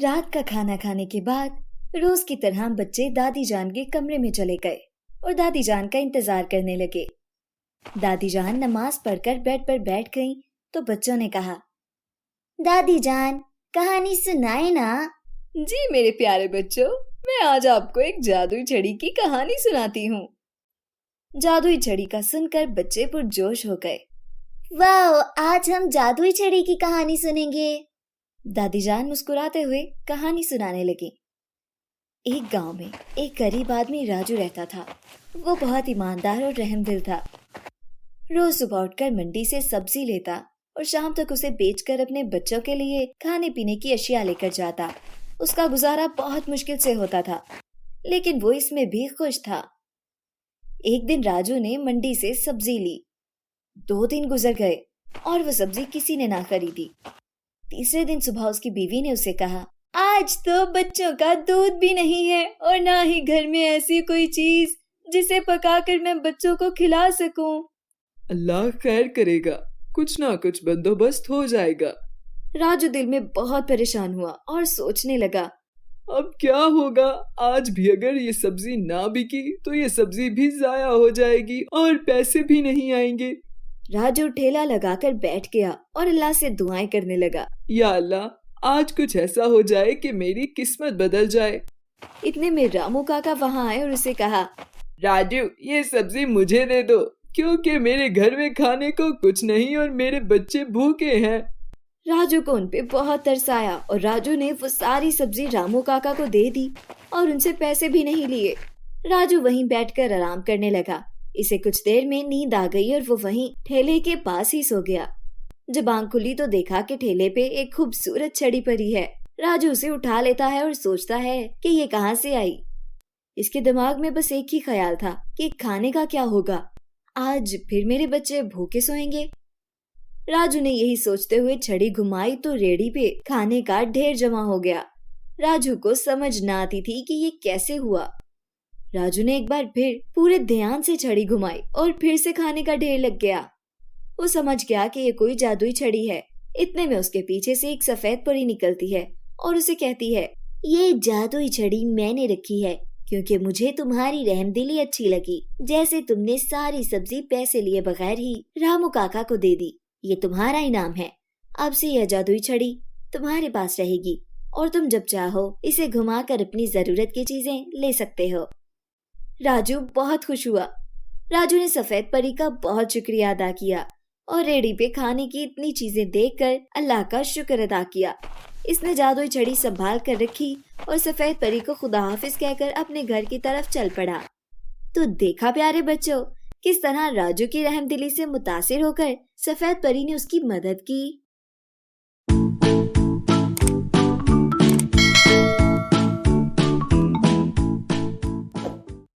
रात का खाना खाने के बाद रोज की तरह बच्चे दादी जान के कमरे में चले गए और दादी जान का इंतजार करने लगे। दादी जान नमाज पढ़कर बेड पर बैठ गईं तो बच्चों ने कहा, दादी जान कहानी सुनाए ना। जी मेरे प्यारे बच्चों, मैं आज आपको एक जादुई छड़ी की कहानी सुनाती हूँ। जादुई छड़ी का सुनकर बच्चे पुरजोश हो गए। वाह, आज हम जादुई छड़ी की कहानी सुनेंगे। दादी जान मुस्कुराते हुए कहानी सुनाने लगी। एक गांव में एक गरीब आदमी राजू रहता था। वो बहुत ईमानदार और रहमदिल था। रोज सुबह उठकर मंडी से सब्जी लेता और शाम तक उसे बेचकर अपने बच्चों के लिए खाने पीने की अशिया लेकर जाता। उसका गुजारा बहुत मुश्किल से होता था, लेकिन वो इसमें भी खुश था। एक दिन राजू ने मंडी से सब्जी ली। 2 दिन गुजर गए और वो सब्जी किसी ने ना खरीदी। तीसरे दिन सुबह उसकी बीवी ने उसे कहा, आज तो बच्चों का दूध भी नहीं है और ना ही घर में ऐसी कोई चीज जिसे पकाकर मैं बच्चों को खिला सकूं। अल्लाह खैर करेगा, कुछ ना कुछ बंदोबस्त हो जाएगा। राजू दिल में बहुत परेशान हुआ और सोचने लगा, अब क्या होगा? आज भी अगर ये सब्जी ना बिकी तो ये सब्जी भी जाया हो जाएगी और पैसे भी नहीं आएंगे। राजू ठेला लगाकर बैठ गया और अल्लाह से दुआएं करने लगा। या अल्लाह, आज कुछ ऐसा हो जाए कि मेरी किस्मत बदल जाए। इतने में रामू काका वहाँ आए और उसे कहा, राजू, ये सब्जी मुझे दे दो क्योंकि मेरे घर में खाने को कुछ नहीं और मेरे बच्चे भूखे हैं। राजू को उनपे बहुत तरस आया और राजू ने वो सारी सब्जी रामू काका को दे दी और उनसे पैसे भी नहीं लिए। राजू वहीं बैठकर आराम करने लगा। इसे कुछ देर में नींद आ गई और वो वहीं ठेले के पास ही सो गया। जब आंख खुली तो देखा कि ठेले पे एक खूबसूरत छड़ी पड़ी है। राजू उसे उठा लेता है और सोचता है कि ये कहाँ से आई। इसके दिमाग में बस एक ही ख्याल था कि खाने का क्या होगा। आज फिर मेरे बच्चे भूखे सोएंगे। राजू ने यही सोचते हुए छड़ी घुमाई तो रेड़ी पे खाने का ढेर जमा हो गया। राजू को समझ न आती थी कि ये कैसे हुआ। राजू ने एक बार फिर पूरे ध्यान से छड़ी घुमाई और फिर से खाने का ढेर लग गया। वो समझ गया कि ये कोई जादुई छड़ी है। इतने में उसके पीछे से एक सफेद परी निकलती है और उसे कहती है, ये जादुई छड़ी मैंने रखी है क्योंकि मुझे तुम्हारी रहमदिली अच्छी लगी। जैसे तुमने सारी सब्जी पैसे लिए बगैर ही रामू काका को दे दी, ये तुम्हारा इनाम है। अब से यह जादुई छड़ी तुम्हारे पास रहेगी और तुम जब चाहो इसे घुमाकर अपनी जरूरत की चीजें ले सकते हो। राजू बहुत खुश हुआ। राजू ने सफेद परी का बहुत शुक्रिया अदा किया और रेडी पे खाने की इतनी चीजें देखकर अल्लाह का शुक्र अदा किया। इसने जादुई छड़ी संभाल कर रखी और सफेद परी को खुदा हाफिज कहकर अपने घर की तरफ चल पड़ा। तो देखा प्यारे बच्चों, किस तरह राजू की रहमदिली से मुतासिर होकर सफेद परी ने उसकी मदद की।